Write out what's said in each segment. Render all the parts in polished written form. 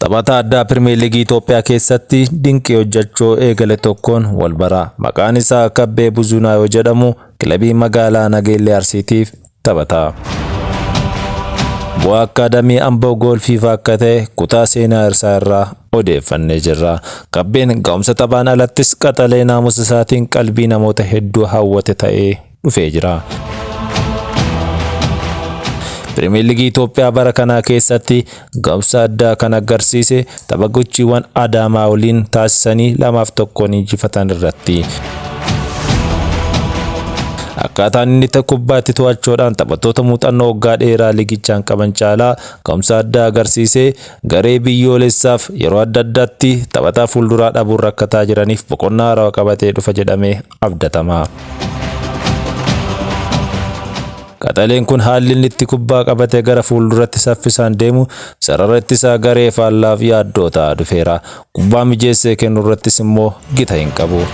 Taphataa addaa Pirimeer Liigii Itoophiyaa keessatti dinqii hojjechuu eegale tokkoon wal bara. Maqaan isaa Kabbee Buzunaa yoo jedhamu kilabii magaalaa Nageellee Arsiitiif taphata. Bu'aa akaadamii Amboo Goolfiif akka ta'e kutaa Seenaa irraa odeeffannee jirra. Kabbeen ga'umsa taphaan alattis qaxalee naamusa isaatiin qalbii namoota hedduu hawwate ta'ee dhufee jira. Pirimeer Liigii Itoophiyaa bara kanaa keessatti ga'umsa addaa kan agarsiise tapha gochiiwwan Adaamaa waliin taasisanii 2-1 injifatan irratti. Akkaataan inni kubbaatti to'achuudhaan taphattoota muuxannoo waggaa dheeraa liigichaan qaban caalaa ga'umsa addaa agarsiisee garee biyyoolessaaf yeroo adda addaatti taphataa fuulduraa dhabuun rakkataa jiraniif boqonnaa haarawaa qabatee dhufa jedhamee abdatama. Qaxaleen kun haalli inni itti kubbaa qabatee gara fuulduratti saffisaan deemu sarara ittisaa garee faallaaf yaaddoo ta'aa dhufeera. Kubbaa mijeessee kennu irrattis immoo gita hin qabu.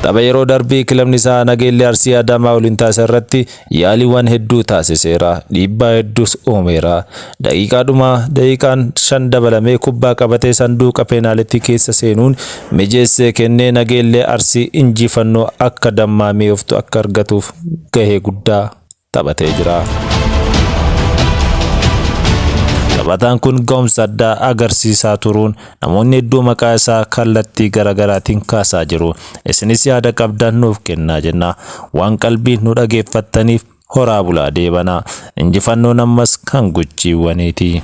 Tapha yeroo darbii kilabni isaa Nageellee Arsii Adaamaa waliin taasisan irratti yaaliiwwan hedduu taasiseera. Dhiibbaa hedduus uumeera. Daqiiqaan 5 dabalamee kubbaa qabatee sanduuqa peenaalitii keessa seenuun mijeessee kennee Nageellee Arsii injifannoo akka dammaamee oftu akka argatuuf gahee guddaa taphatee jira. Taphataan kun ga'umsa addaa agarsiisaa turuun namoonni hedduu maqaa isaa kallattii garaagaraatiin kaasaa jiru. Isinis yaada qabdan nuuf kennaa jenna. Waan qalbiin nu dhageeffattaniif horaa bulaa deebanaa. Injifannoon ammas kan guchiiwwaniiti.